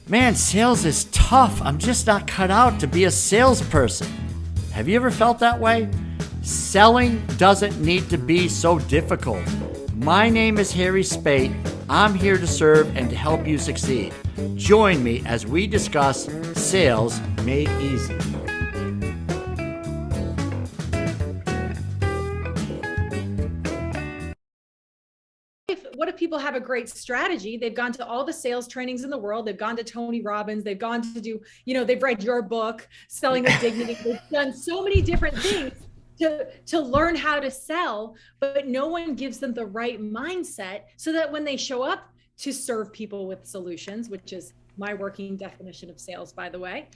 Man, sales is tough. I'm just not cut out to be a salesperson. Have you ever felt that way? Selling doesn't need to be so difficult. My name is Harry Spate. I'm here to serve and to help you succeed. Join me as we discuss sales made easy. What if people have a great strategy? They've gone to all the sales trainings in the world. They've gone to Tony Robbins. They've gone to do, they've read your book, Selling with Dignity. They've done so many different things to learn how to sell, but no one gives them the right mindset so that when they show up to serve people with solutions, which is my working definition of sales, by the way,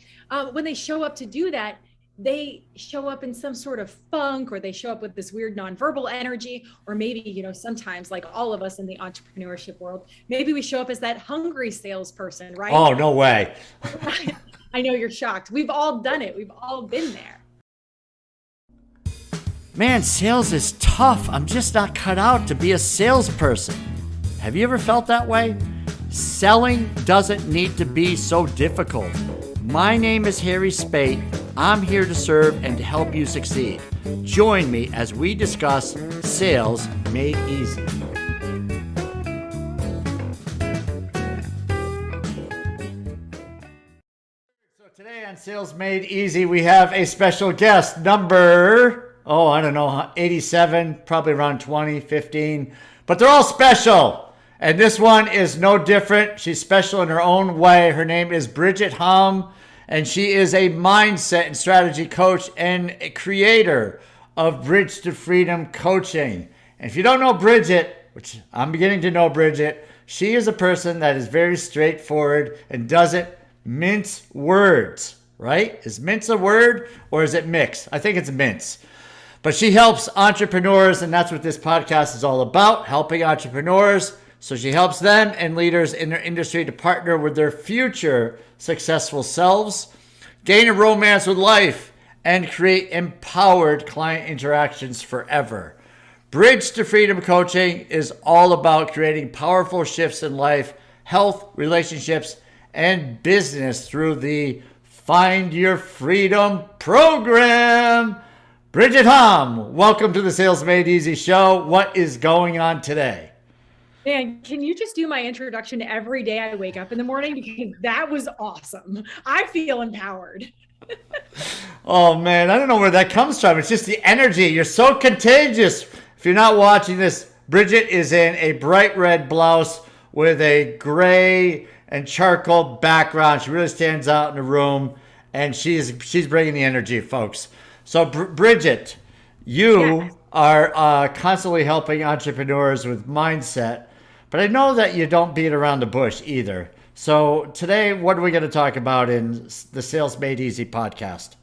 when they show up to do that, they show up in some sort of funk, or they show up with this weird nonverbal energy, or maybe, sometimes, like all of us in the entrepreneurship world, maybe we show up as that hungry salesperson, right? Oh, no way. I know you're shocked. We've all done it. We've all been there. Man, sales is tough. I'm just not cut out to be a salesperson. Have you ever felt that way? Selling doesn't need to be so difficult. My name is Harry Spate. I'm here to serve and to help you succeed. Join me as we discuss sales made easy. So today on Sales Made Easy, we have a special guest, number, 87, probably around 20, 15, but they're all special. And this one is no different. She's special in her own way. Her name is Bridget, and she is a mindset and strategy coach and a creator of Bridge to Freedom coaching. And if you don't know Bridget, which I'm beginning to know Bridget, she is a person that is very straightforward and doesn't mince words, right? Is mince a word or is it mix? I think it's mince. But she helps entrepreneurs, and that's what this podcast is all about, helping entrepreneurs. So she helps them and leaders in their industry to partner with their future successful selves, gain a romance with life, and create empowered client interactions forever. Bridge to Freedom coaching is all about creating powerful shifts in life, health, relationships, and business through the Find Your Freedom program. Bridget, welcome to the Sales Made Easy show. What is going on today? Man, can you just do my introduction every day I wake up in the morning? Because that was awesome. I feel empowered. Oh, man, I don't know where that comes from. It's just the energy. You're so contagious. If you're not watching this, Bridget is in a bright red blouse with a gray and charcoal background. She really stands out in the room, and she's bringing the energy, folks. So, Bridget, you are constantly helping entrepreneurs with mindset. But I know that you don't beat around the bush either. So today, what are we going to talk about in the Sales Made Easy podcast?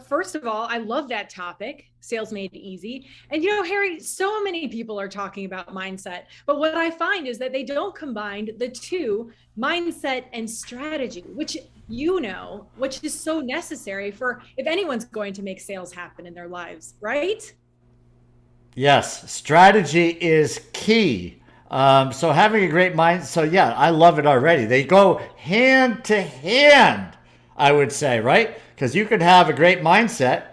First of all, I love that topic, Sales Made Easy. And Harry, so many people are talking about mindset, but what I find is that they don't combine the two, mindset and strategy, which is so necessary for if anyone's going to make sales happen in their lives, right? Yes, strategy is key. So having a great mind. So yeah, I love it already. They go hand to hand, I would say, right? Because you could have a great mindset,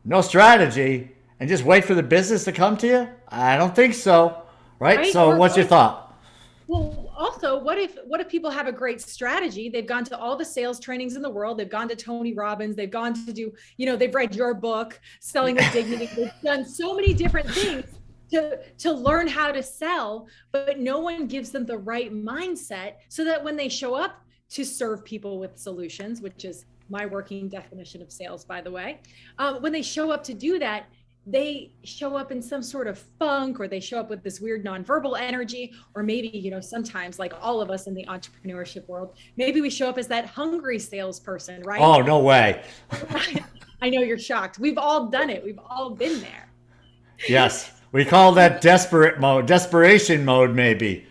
no strategy, and just wait for the business to come to you. I don't think so, right? So what's your thought? Well, also, what if people have a great strategy? They've gone to all the sales trainings in the world. They've gone to Tony Robbins. They've gone to do, they've read your book, Selling with Dignity. They've done so many different things to learn how to sell, but no one gives them the right mindset so that when they show up to serve people with solutions, which is my working definition of sales, by the way, when they show up to do that, they show up in some sort of funk, or they show up with this weird nonverbal energy, or maybe, sometimes, like all of us in the entrepreneurship world, maybe we show up as that hungry salesperson, right? Oh, no way. I know you're shocked. We've all done it. We've all been there. Yes. We call that desperation mode, maybe.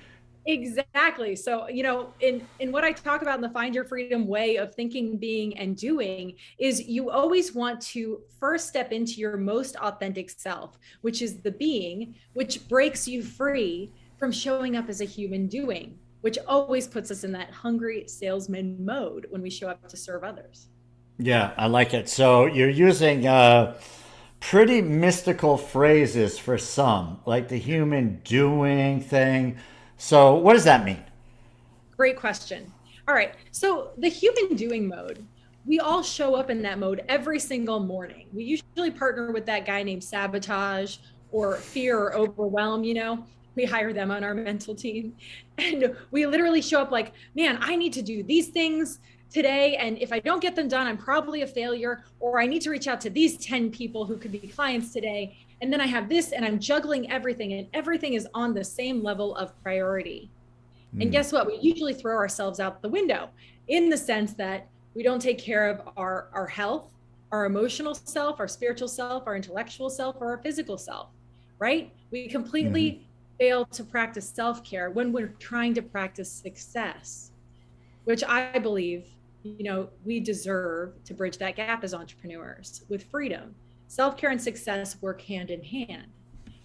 Exactly. So, in what I talk about in the Find Your Freedom way of thinking, being, and doing is you always want to first step into your most authentic self, which is the being, which breaks you free from showing up as a human doing. which always puts us in that hungry salesman mode when we show up to serve others. Yeah, I like it. So you're using pretty mystical phrases for some, like the human doing thing. So what does that mean? Great question. All right. So the human doing mode, we all show up in that mode every single morning. We usually partner with that guy named Sabotage or Fear or Overwhelm, we hire them on our mental team. And we literally show up like, man, I need to do these things today. And if I don't get them done, I'm probably a failure, or I need to reach out to these 10 people who could be clients today. And then I have this, and I'm juggling everything, and everything is on the same level of priority. And guess what? We usually throw ourselves out the window in the sense that we don't take care of our health, our emotional self, our spiritual self, our intellectual self, or our physical self, right? We completely fail to practice self-care when we're trying to practice success, which I believe, we deserve to bridge that gap as entrepreneurs with freedom. Self-care and success work hand in hand.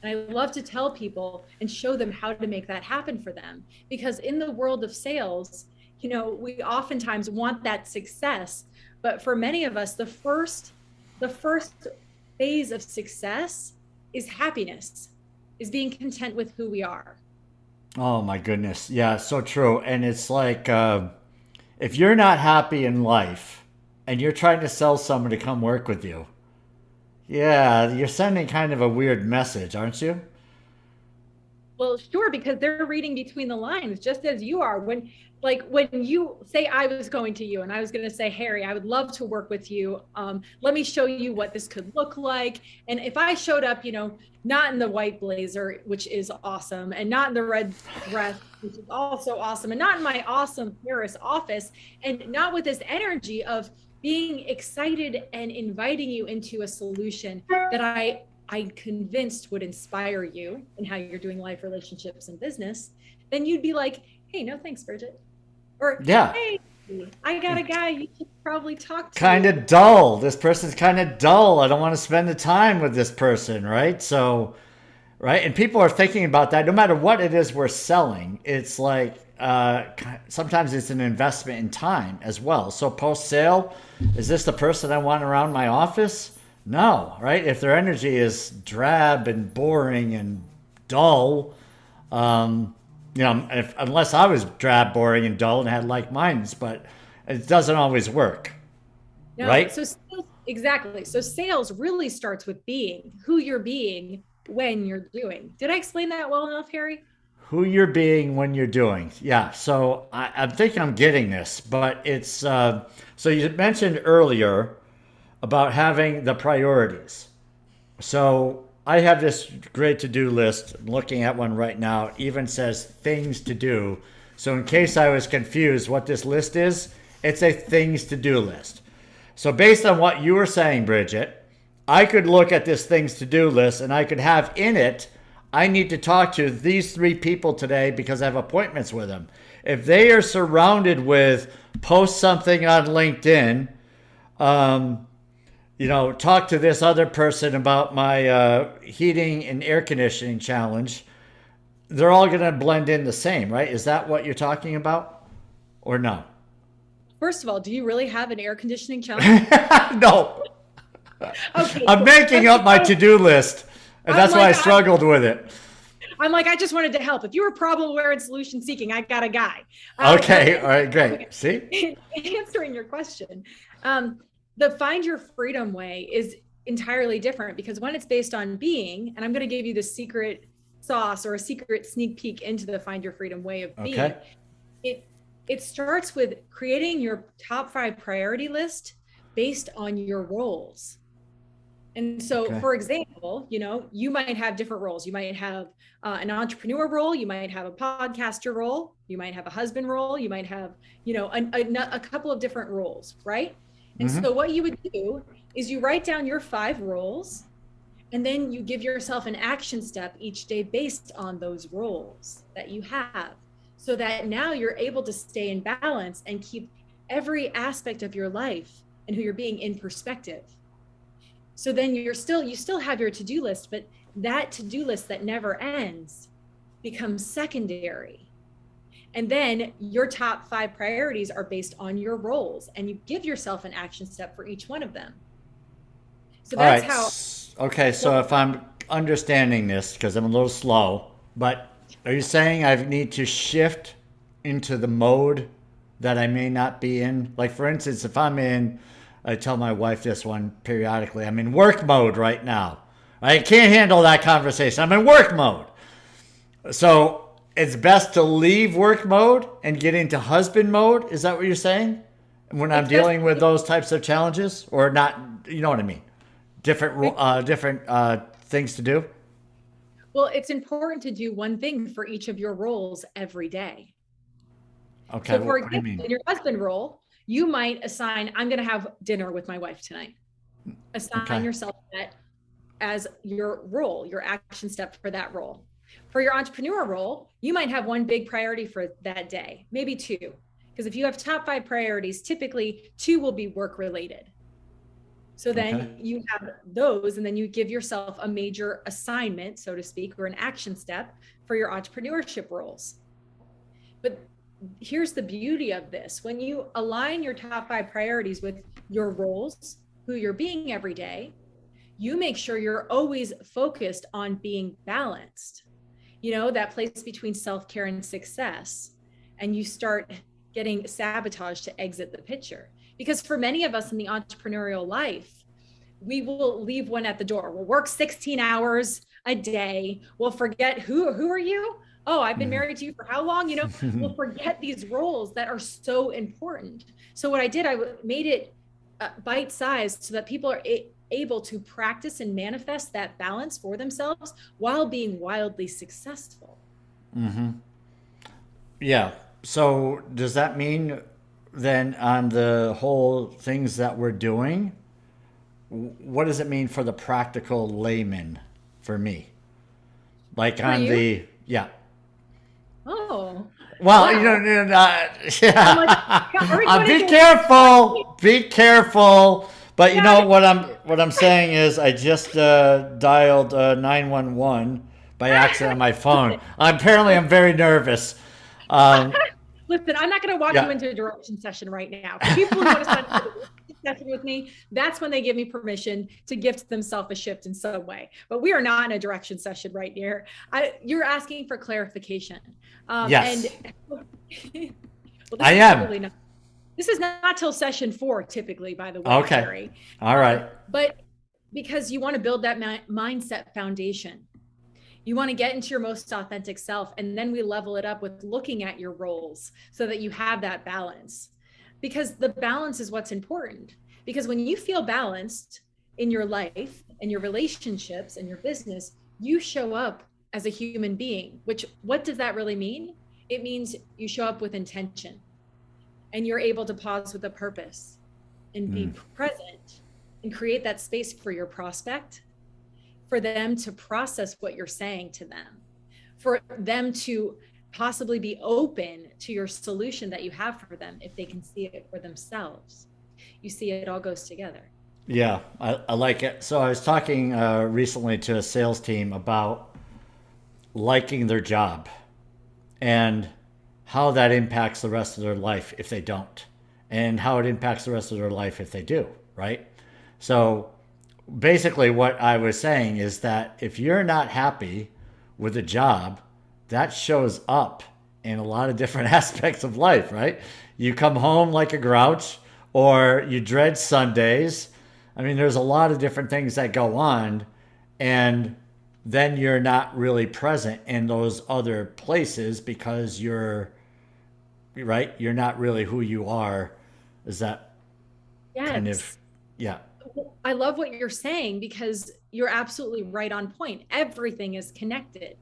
And I love to tell people and show them how to make that happen for them. Because in the world of sales, we oftentimes want that success. But for many of us, the first phase of success is happiness, is being content with who we are. Oh my goodness. Yeah, so true. And it's like if you're not happy in life and you're trying to sell someone to come work with you, yeah, you're sending kind of a weird message, aren't you? Well, sure, because they're reading between the lines, just as you are. When you say I was going to you and I was going to say, Harry, I would love to work with you. Let me show you what this could look like. And if I showed up, not in the white blazer, which is awesome, and not in the red dress, which is also awesome, and not in my awesome Paris office, and not with this energy of being excited and inviting you into a solution that I'm convinced would inspire you in how you're doing life, relationships, and business, then you'd be like, hey, no thanks, Bridget. Or, Yeah. hey, I got a guy you should probably talk to. Kind of dull. This person's kind of dull. I don't want to spend the time with this person, right? So, right? And people are thinking about that no matter what it is we're selling. It's like sometimes it's an investment in time as well. So, post sale, is this the person I want around my office? No, right? If their energy is drab and boring and dull, unless I was drab, boring, and dull and had like minds, but it doesn't always work, No, right? so exactly. So sales really starts with being who you're being when you're doing. Did I explain that well enough, Harry? Who you're being when you're doing. Yeah. So I think I'm getting this, but it's so you mentioned earlier about having the priorities. So I have this great to-do list. I'm looking at one right now. It even says things to do. So in case I was confused what this list is, it's a things to do list. So based on what you were saying, Bridget, I could look at this things to do list and I could have in it, I need to talk to these 3 people today because I have appointments with them. If they are surrounded with post something on LinkedIn, talk to this other person about my heating and air conditioning challenge, they're all going to blend in the same, right? Is that what you're talking about or no? First of all, do you really have an air conditioning challenge? No. Okay. I'm making up my to-do list, and that's why I struggled with it. I'm like, I just wanted to help. If you were problem aware and solution seeking, I got a guy. Okay. All right. Great. See? Answering your question. The find your freedom way is entirely different because when it's based on being, and I'm going to give you the secret sauce or a secret sneak peek into the find your freedom way of being. Okay. It starts with creating your top 5 priority list based on your roles. And so, for example, you might have different roles. You might have an entrepreneur role. You might have a podcaster role. You might have a husband role. You might have, a couple of different roles, right? And so what you would do is you write down your 5 roles, and then you give yourself an action step each day based on those roles that you have, so that now you're able to stay in balance and keep every aspect of your life and who you're being in perspective. So then you still have your to-do list, but that to-do list that never ends becomes secondary. And then your top 5 priorities are based on your roles, and you give yourself an action step for each one of them. So All that's right. how. Okay. So if I'm understanding this, because I'm a little slow, but are you saying I need to shift into the mode that I may not be in? Like, for instance, if I'm in, I tell my wife this one periodically, I'm in work mode right now. I can't handle that conversation. I'm in work mode. So it's best to leave work mode and get into husband mode. Is that what you're saying? When I'm It's best dealing with those types of challenges, or not, you know what I mean? Different things to do. Well, it's important to do one thing for each of your roles every day. Okay, So, what for do you example, mean? in your husband role, you might assign, I'm going to have dinner with my wife tonight. Assign Okay, yourself that as your role, your action step for that role. For your entrepreneur role, you might have one big priority for that day, maybe two. Because if you have top 5 priorities, typically 2 will be work related. So okay, then you have those, and then you give yourself a major assignment, so to speak, or an action step for your entrepreneurship roles. But here's the beauty of this: when you align your top 5 priorities with your roles, who you're being every day, you make sure you're always focused on being balanced, that place between self-care and success. And you start getting sabotaged to exit the picture. Because for many of us in the entrepreneurial life, we will leave one at the door. We'll work 16 hours a day. We'll forget who are you? Oh, I've been married to you for how long? We'll forget these roles that are so important. So what I did, I made it bite-sized so that people are able to practice and manifest that balance for themselves while being wildly successful. yeah. So does that mean then on the whole things that we're doing, what does it mean for the practical layman for me? Like For on you? the yeah. Oh, Well, well, I'm like, yeah. are we going Be into careful. Be careful. But you got know it? what I'm saying is I just dialed 911 by accident on my phone. Apparently, I'm very nervous. Um, Listen, I'm not going to walk you yeah. into a direction session right now. For people who want to sign up for the direction session with me, that's when they give me permission to gift themselves a shift in some way. But we are not in a direction session right here. You're asking for clarification. And Yes, well, this I is am. totally not. This is not till session 4, typically, by the way, Okay. Terry. All right. But because you want to build that mindset foundation. You want to get into your most authentic self, and then we level it up with looking at your roles so that you have that balance. Because the balance is what's important. Because when you feel balanced in your life and your relationships and your business, you show up as a human being, which what does that really mean? It means you show up with intention, and you're able to pause with a purpose and be present and create that space for your prospect, for them to process what you're saying to them, for them to possibly be open to your solution that you have for them if they can see it for themselves. You see, it all goes together. Yeah, I like it. So I was talking recently to a sales team about liking their job and how that impacts the rest of their life if they don't, and how it impacts the rest of their life if they do, right? So basically, what I was saying is that if you're not happy with a job, that shows up in a lot of different aspects of life, right? You come home like a grouch, or you dread Sundays. I mean, there's a lot of different things that go on, and then you're not really present in those other places because you're right. You're not really who you are. Is that kind of, Yes. yeah, I love what you're saying because you're absolutely right on point. Everything is connected.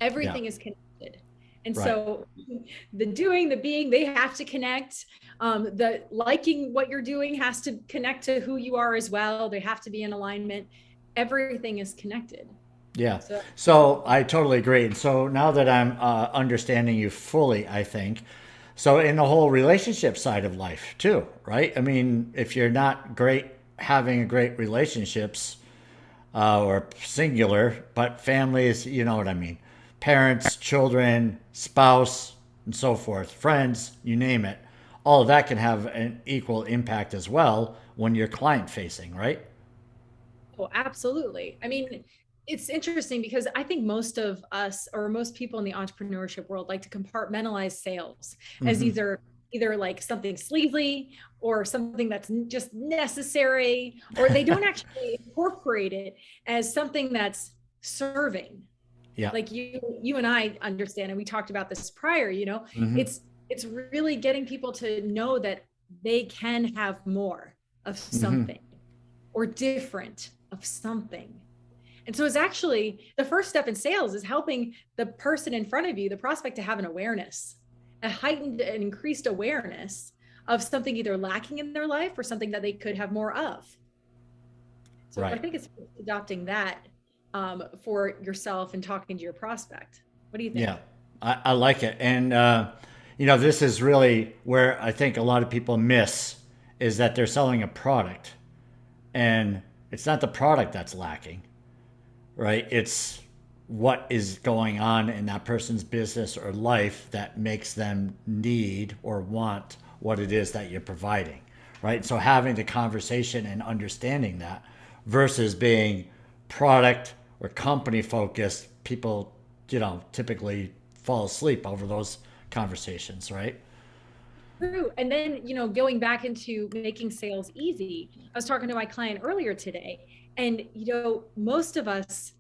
yeah, Everything is connected. And right. so the doing, the being, they have to connect. The liking what you're doing has to connect to who you are as well. They have to be in alignment. Everything is connected. Yeah. So So I totally agree. And so now that I'm understanding you fully, I think, so in the whole relationship side of life too, right? I mean, if you're not great having a great relationships or singular, but families, you know what I mean? Parents, children, spouse, and so forth, friends, you name it, all of that can have an equal impact as well when you're client facing, right? Oh, absolutely. I mean, it's interesting because I think most of us or most people in the entrepreneurship world like to compartmentalize sales as Mm-hmm. either like something sleazy or something that's just necessary, or they don't actually incorporate it as something that's serving. Yeah. Like you and I understand, and we talked about this prior, Mm-hmm. it's really getting people to know that they can have more of Mm-hmm. something or different of something. And so it's actually the first step in sales is helping the person in front of you, the prospect, to have an awareness, a heightened and increased awareness of something either lacking in their life or something that they could have more of. So I Right. think it's adopting that for yourself and talking to your prospect. What do you Yeah, think? I like it. And, this is really where I think a lot of people miss is that they're selling a product and it's not the product that's lacking, right? It's what is going on in that person's business or life that makes them need or want what it is that you're providing, right? So having the conversation and understanding that versus being product or company focused, people, typically fall asleep over those conversations, right? True. And then, going back into making sales easy, I was talking to my client earlier today, and, most of us,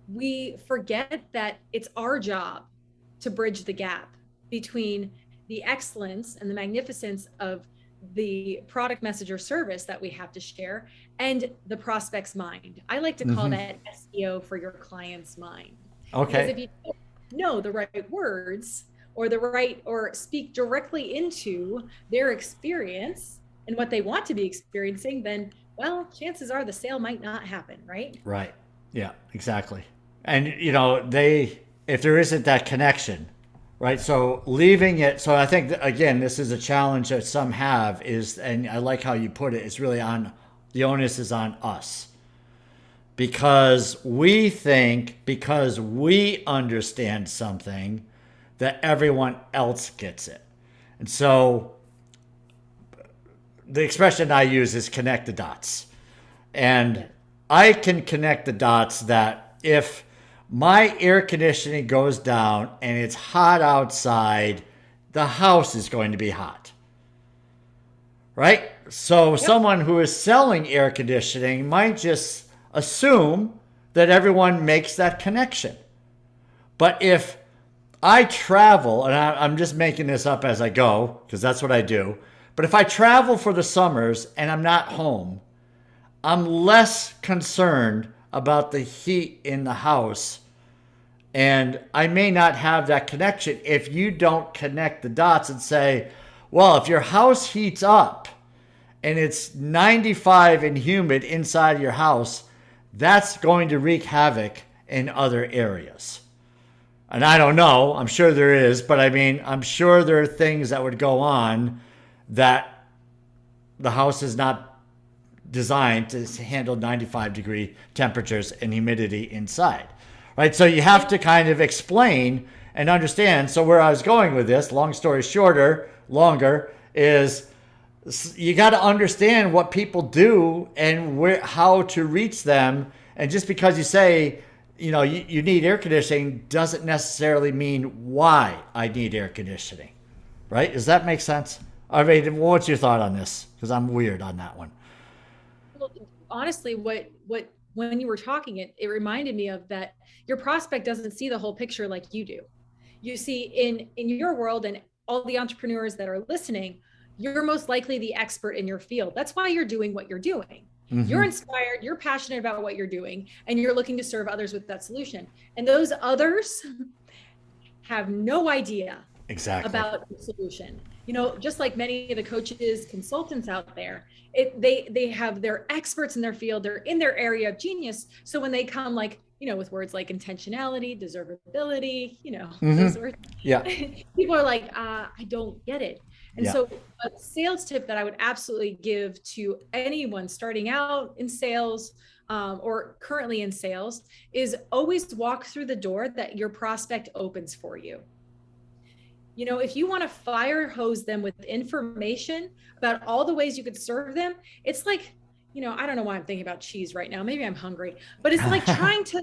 we forget that it's our job to bridge the gap between the excellence and the magnificence of the product, message, or service that we have to share and the prospect's mind. I like to call Mm-hmm. that SEO for your client's mind. Because Okay. if you don't know the right words or the right or speak directly into their experience and what they want to be experiencing, then, well, chances are the sale might not happen, right? Right. Yeah, exactly. And if there isn't that connection, right? So leaving it. So I think that, again, this is a challenge that some have is, and I like how you put it. It's really on the onus is on us because we think because we understand something that everyone else gets it, and so the expression I use is connect the dots. And Yeah. I can connect the dots that if my air conditioning goes down and it's hot outside, the house is going to be hot, right? So Yep. someone who is selling air conditioning might just assume that everyone makes that connection. But if I travel, and I'm just making this up as I go because that's what I do. But if I travel for the summers and I'm not home, I'm less concerned about the heat in the house. And I may not have that connection if you don't connect the dots and say, well, if your house heats up and it's 95 and humid inside your house, that's going to wreak havoc in other areas. And I don't know, I'm sure there is, but I mean, I'm sure there are things that would go on that the house is not designed to handle 95-degree temperatures and humidity inside, right? So you have to kind of explain and understand. So where I was going with this, long story shorter, longer, is you got to understand what people do and how to reach them. And just because you say, you need air conditioning doesn't necessarily mean why I need air conditioning, right? Does that make sense? I mean, what's your thought on this? Because I'm weird on that one. Well, honestly, what when you were talking, it reminded me of that your prospect doesn't see the whole picture like you do. You see, in your world and all the entrepreneurs that are listening, you're most likely the expert in your field. That's why you're doing what you're doing. You're Mm-hmm. inspired, you're passionate about what you're doing, and you're looking to serve others with that solution. And those others have no idea Exactly. about the solution. Just like many of the coaches, consultants out there, they have their experts in their field, they're in their area of genius. So when they come, like, with words like intentionality, deservability, those Mm-hmm. words, Yeah. people are like, I don't get it. And Yeah. so a sales tip that I would absolutely give to anyone starting out in sales, or currently in sales, is always walk through the door that your prospect opens for you. If you want to fire hose them with information about all the ways you could serve them, it's like, I don't know why I'm thinking about cheese right now. Maybe I'm hungry, but it's like trying to,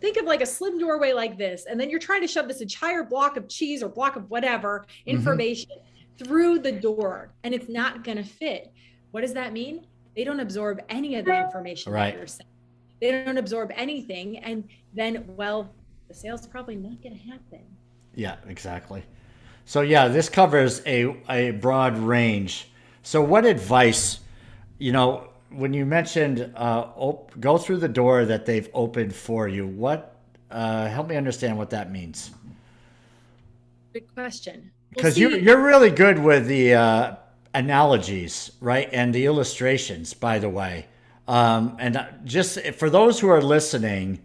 think of like a slim doorway like this, and then you're trying to shove this entire block of cheese or block of whatever information through the door, and it's not going to fit. What does that mean? They don't absorb any of the information that you're saying. They don't absorb anything. And then, well, the sale's probably not going to happen. Yeah, exactly. So yeah, this covers a broad range. So what advice, when you mentioned go through the door that they've opened for you, what help me understand what that means? Good question. Because you're really good with the analogies, right? And the illustrations, by the way. And just for those who are listening,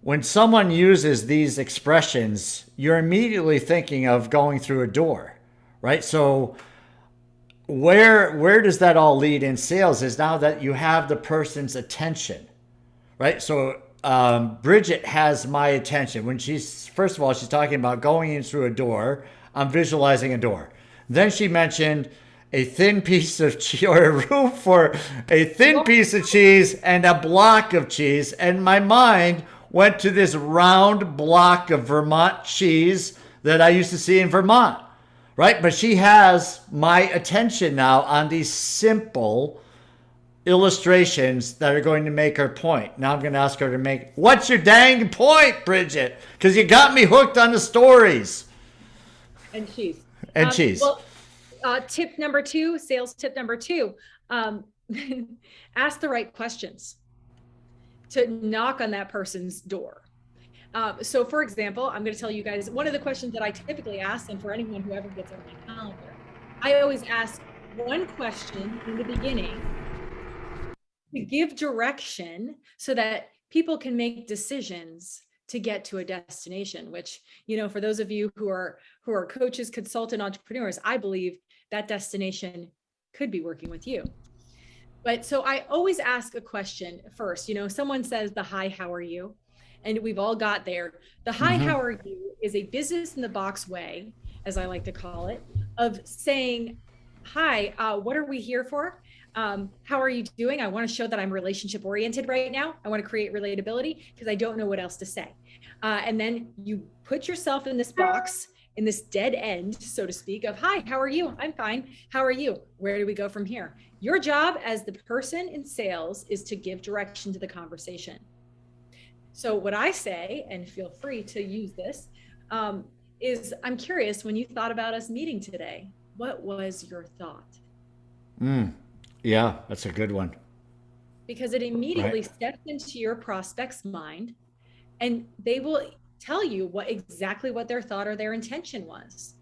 when someone uses these expressions, you're immediately thinking of going through a door, right? So where does that all lead in sales is now that you have the person's attention, right? So Bridget has my attention. When first of all, she's talking about going in through a door. I'm visualizing a door. Then she mentioned a thin piece of cheese, or a roof for a thin piece of cheese and a block of cheese. And my mind went to this round block of Vermont cheese that I used to see in Vermont, right? But she has my attention now on these simple illustrations that are going to make her point. Now I'm going to ask her to make, what's your dang point, Bridget? Because you got me hooked on the stories. And cheese. And cheese. Well, tip number 2, sales tip number 2, ask the right questions to knock on that person's door. So for example, I'm going to tell you guys one of the questions that I typically ask, and for anyone who ever gets on my calendar, I always ask one question in the beginning to give direction so that people can make decisions to get to a destination, which, for those of you who are coaches, consultant entrepreneurs, I believe that destination could be working with you. But so I always ask a question first. Someone says the hi, how are you? And we've all got there. The hi, how are you is a business in the box way, as I like to call it, of saying, hi, what are we here for? How are you doing? I want to show that I'm relationship oriented right now. I want to create relatability because I don't know what else to say. And then you put yourself in this box, in this dead end, so to speak, of, hi, how are you? I'm fine. How are you? Where do we go from here? Your job as the person in sales is to give direction to the conversation. So what I say, and feel free to use this, is I'm curious, when you thought about us meeting today, what was your thought? Yeah, that's a good one. Because it immediately steps into your prospect's mind, and they will tell you exactly what their thought or their intention was.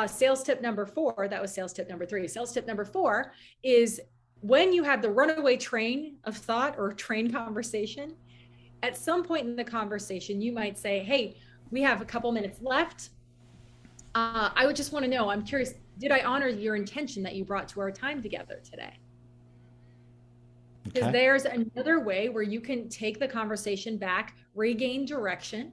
Sales tip number 4, that was sales tip number 3. Sales tip number 4 is when you have the runaway train of thought or train conversation, at some point in the conversation, you might say, hey, we have a couple minutes left. I would just want to know, I'm curious, did I honor your intention that you brought to our time together today? Because there's another way where you can take the conversation back, regain direction,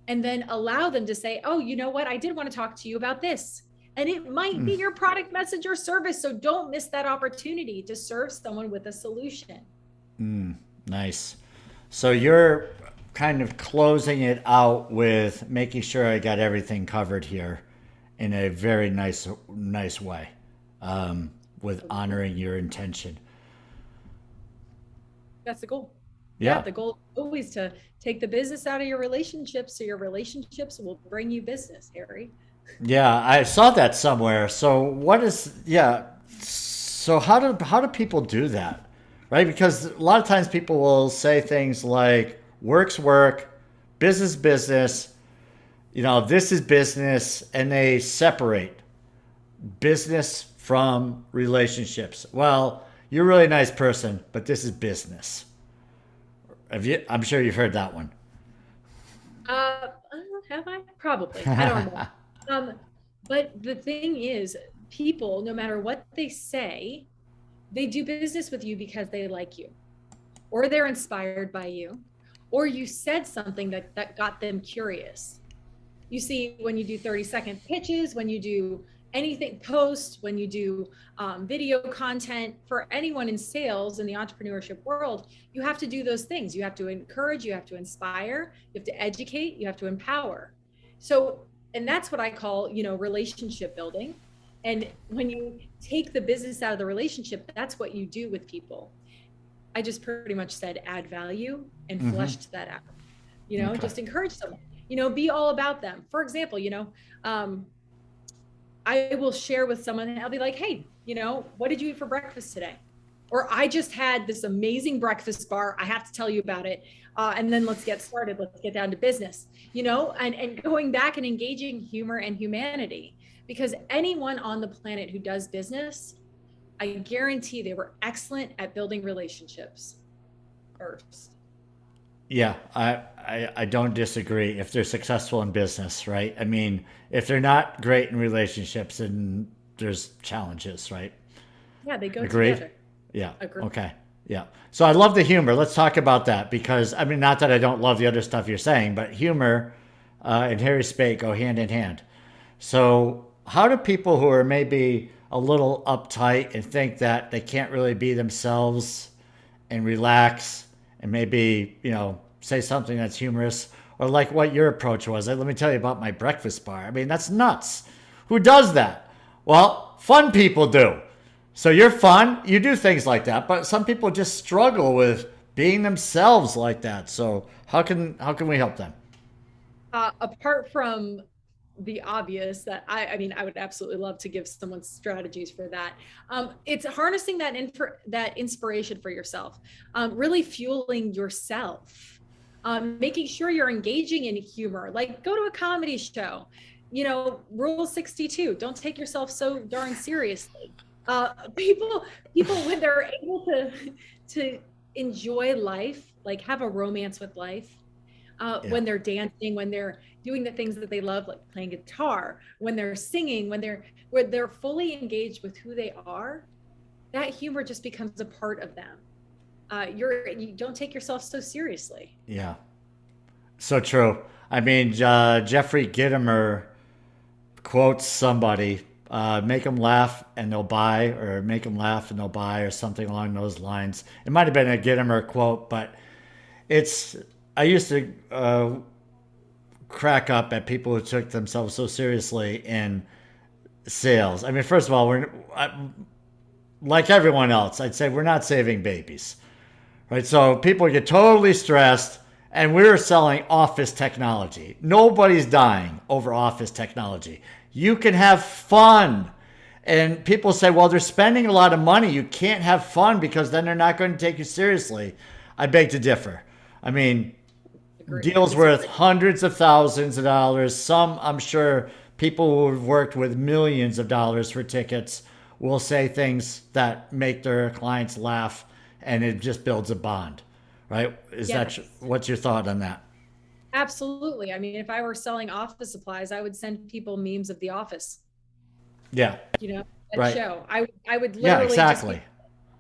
and then allow them to say, oh, you know what? I did want to talk to you about this. And it might be your product, message, or service. So don't miss that opportunity to serve someone with a solution. Nice. So you're kind of closing it out with making sure I got everything covered here in a very nice way, with honoring your intention. That's the goal. Yeah. The goal is always to take the business out of your relationships, so your relationships will bring you business, Harry. Yeah, I saw that somewhere. So so how do people do that? Right? Because a lot of times people will say things like work's work, business, business, this is business, and they separate business from relationships. Well, you're a really nice person, but this is business. I'm sure you've heard that one. Have I? Probably. I don't know. But the thing is, people, no matter what they say, they do business with you because they like you, or they're inspired by you, or you said something that got them curious. You see, when you do 30-second pitches, when you do anything post, when you do video content for anyone in sales in the entrepreneurship world, you have to do those things. You have to encourage, you have to inspire, you have to educate, you have to empower. So, and that's what I call, relationship building. And when you take the business out of the relationship, that's what you do with people. I just pretty much said add value and Mm-hmm. fleshed that out. Okay. Just encourage someone, be all about them. For example, um, I will share with someone and I'll be like, hey, what did you eat for breakfast today? Or I just had this amazing breakfast bar. I have to tell you about it. And then let's get started. Let's get down to business, and going back and engaging humor and humanity, because anyone on the planet who does business, I guarantee they were excellent at building relationships first. Yeah, I don't disagree if they're successful in business, right? I mean, if they're not great in relationships, then there's challenges, right? Yeah, they go Agreed? together. Yeah. Agree. Okay. Yeah. So I love the humor. Let's talk about that because, I mean, not that I don't love the other stuff you're saying, but humor and Harry Spate go hand in hand. So, how do people who are maybe a little uptight and think that they can't really be themselves and relax and maybe, say something that's humorous or like what your approach was? Let me tell you about my breakfast bar. I mean, that's nuts. Who does that? Well, fun people do. So you're fun, you do things like that, but some people just struggle with being themselves like that. So how can we help them? Apart from the obvious that I mean, I would absolutely love to give someone strategies for that. It's harnessing that inspiration for yourself, really fueling yourself, making sure you're engaging in humor. Like go to a comedy show. Rule 62: don't take yourself so darn seriously. People when they're able to enjoy life, like have a romance with life, Yeah. when they're dancing, when they're doing the things that they love, like playing guitar, when they're singing, when they're fully engaged with who they are, that humor just becomes a part of them. You don't take yourself so seriously. Yeah. So true. I mean, Jeffrey Gitomer quotes somebody, make them laugh and they'll buy, or make them laugh and they'll buy, or something along those lines. It might have been a Gitomer quote, but it's, I used to crack up at people who took themselves so seriously in sales. I mean, first of all, like everyone else, I'd say we're not saving babies, right? So people get totally stressed, and we're selling office technology. Nobody's dying over office technology. You can have fun. And people say, well, they're spending a lot of money. You can't have fun because then they're not going to take you seriously. I beg to differ. I mean, Agree. deals worth hundreds of thousands of dollars. Some, I'm sure, people who have worked with millions of dollars for tickets will say things that make their clients laugh, and it just builds a bond, right? Yes, What's your thought on that? absolutely. I mean, if I were selling office supplies, I would send people memes of The Office, Yeah, that right. show. I would Yeah, literally just exactly. be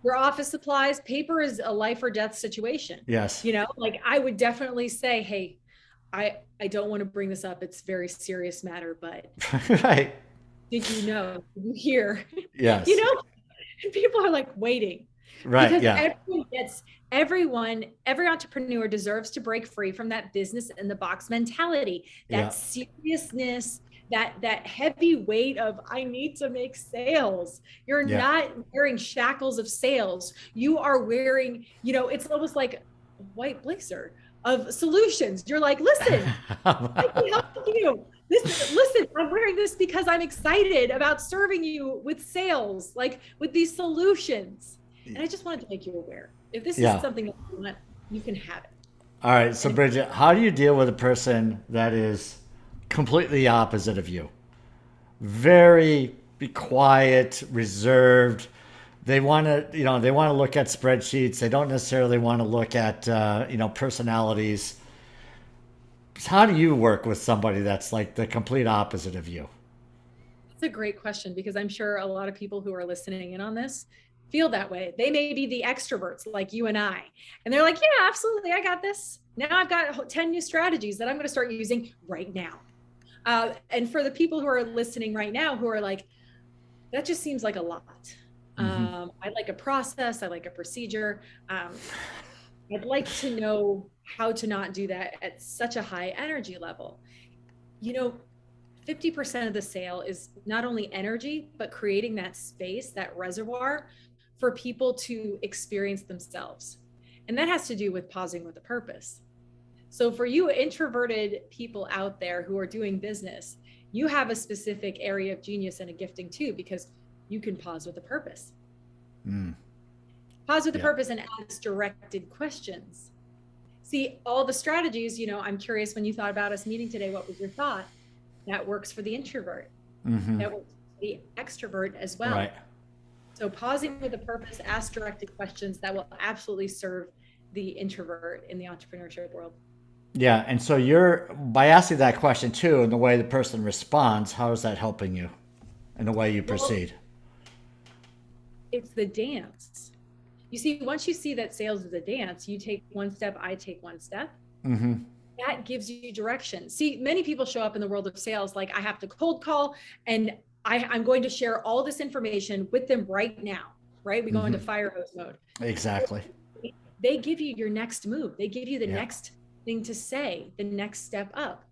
your office supplies. Paper is a life or death situation. Yes. Like I would definitely say, hey, I don't want to bring this up. It's a very serious matter, but Right. did you know? Did you hear? you Yes. know, and people are like waiting Right. because Yeah. every entrepreneur deserves to break free from that business in the box mentality, Yeah. that seriousness, that heavy weight of I need to make sales. You're Yeah. not wearing shackles of sales. You are wearing, it's almost like a white blazer of solutions. You're like, listen, I can help you. Listen, I'm wearing this because I'm excited about serving you with sales, like with these solutions. And I just wanted to make you aware. If this is Yeah. something that you want, you can have it. All right. So, And Bridget, how do you deal with a person that is completely opposite of you? Very be quiet, reserved. They want to look at spreadsheets. They don't necessarily want to look at, personalities. How do you work with somebody that's like the complete opposite of you? it's a great question because I'm sure a lot of people who are listening in on this feel that way. They may be the extroverts like you and I. And they're like, yeah, absolutely. I got this. Now I've got 10 new strategies that I'm going to start using right now. And for the people who are listening right now, who are like, that just seems like a lot. I like a process. I like a procedure. I'd like to know how to not do that at such a high energy level. You know, 50% of the sale is not only energy, but creating that space, that reservoir for people to experience themselves. And that has to do with pausing with a purpose. So for you introverted people out there who are doing business, you have a specific area of genius and a gifting too, because you can pause with a purpose. Pause with a purpose and ask directed questions. See, all the strategies, I'm curious, when you thought about us meeting today, what was your thought? That works for the introvert. That works for the extrovert as well. Right. So pausing with a purpose, ask directed questions that will absolutely serve the introvert in the entrepreneurship world. Yeah. And so by asking that question too, and the way the person responds, how is that helping you in the way you proceed? It's the dance. You see, once you see that sales is a dance, you take one step, I take one step. That gives you direction. See, many people show up in the world of sales like, I have to cold call and I'm going to share all this information with them right now, right? We go into fire hose mode. Exactly. They give you your next move. They give you the next thing to say, the next step up.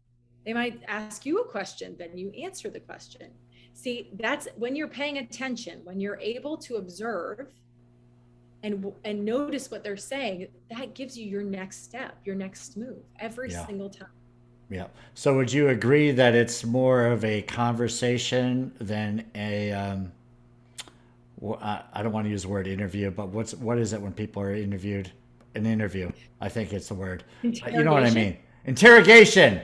They might ask you a question, then you answer the question. See, that's when you're paying attention, when you're able to observe and notice what they're saying, that gives you your next step, your next move every single time. Yeah. So would you agree that it's more of a conversation than I don't want to use the word interview, but what is it when people are interviewed? An interview. I think it's the word. You know what I mean? Interrogation.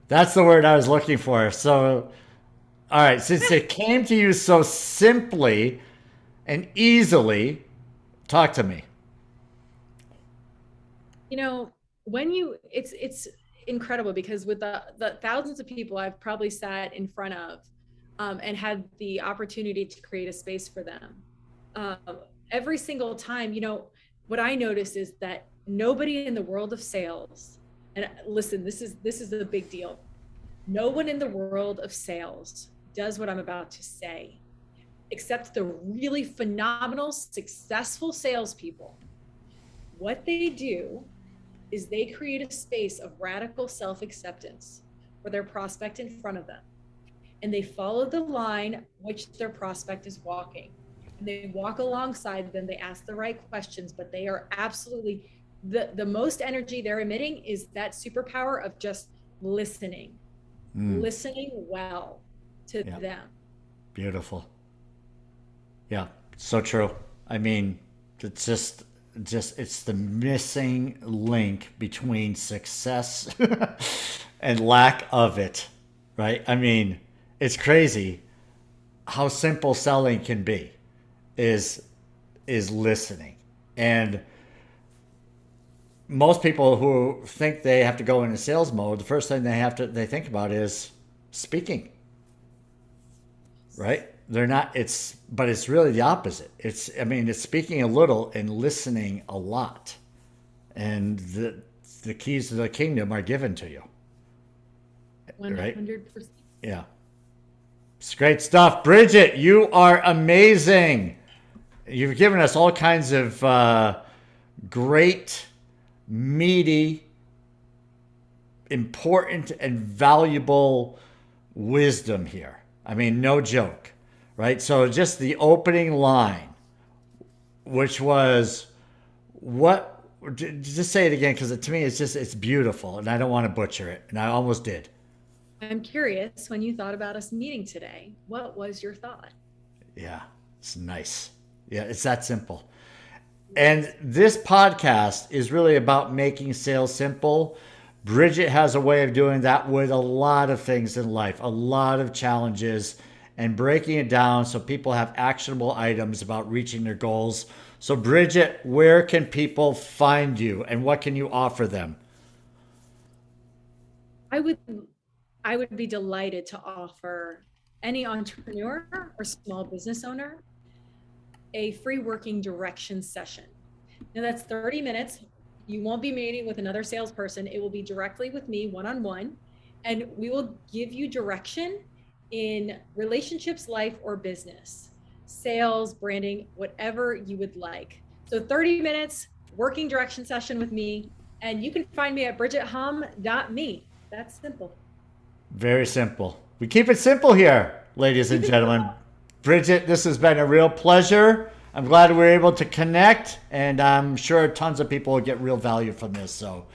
That's the word I was looking for. So, all right, since it came to you so simply and easily, talk to me. It's incredible because with the thousands of people I've probably sat in front of and had the opportunity to create a space for them. Every single time, what I notice is that nobody in the world of sales, and listen, this is a big deal. No one in the world of sales does what I'm about to say, except the really phenomenal, successful salespeople. What they do is they create a space of radical self-acceptance for their prospect in front of them. And they follow the line which their prospect is walking. And they walk alongside them, they ask the right questions, but they are absolutely, the most energy they're emitting is that superpower of just listening well to them. Beautiful. Yeah, so true. I mean, it's just it's the missing link between success and lack of it, right? I mean, it's crazy how simple selling can be is listening. And most people who think they have to go into sales mode, the first thing they think about is speaking. Right? They're not, but it's really the opposite. It's speaking a little and listening a lot. And the keys to the kingdom are given to you. 100%. Right? Yeah. It's great stuff. Bridget, you are amazing. You've given us all kinds of great, meaty, important, and valuable wisdom here. I mean, no joke, right? So just the opening line, which was just say it again, because to me, it's beautiful, and I don't want to butcher it, and I almost did. I'm curious, when you thought about us meeting today, what was your thought? Yeah, it's nice. Yeah, it's that simple. And this podcast is really about making sales simple. Bridget has a way of doing that with a lot of things in life, a lot of challenges, and breaking it down so people have actionable items about reaching their goals. So Bridget, where can people find you and what can you offer them? I would be delighted to offer any entrepreneur or small business owner a free working direction session. Now that's 30 minutes. You won't be meeting with another salesperson. It will be directly with me one-on-one. and we will give you direction in relationships, life, or business, sales, branding, whatever you would like. So 30 minutes working direction session with me, and you can find me at bridgethum.me. That's simple. Very simple. We keep it simple here, ladies and gentlemen. Bridget, this has been a real pleasure. I'm glad we were able to connect, and I'm sure tons of people will get real value from this. So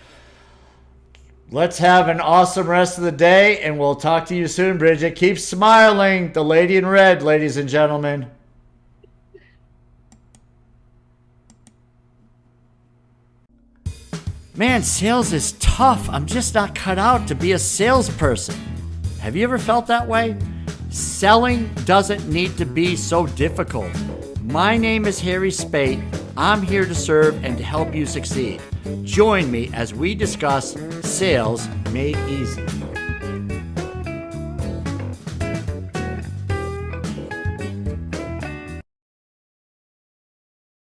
let's have an awesome rest of the day, and we'll talk to you soon, Bridget. Keep smiling. The lady in red, ladies and gentlemen. Man, sales is tough. I'm just not cut out to be a salesperson. Have you ever felt that way? Selling doesn't need to be so difficult. My name is Harry Spate. I'm here to serve and to help you succeed. Join me as we discuss sales made easy.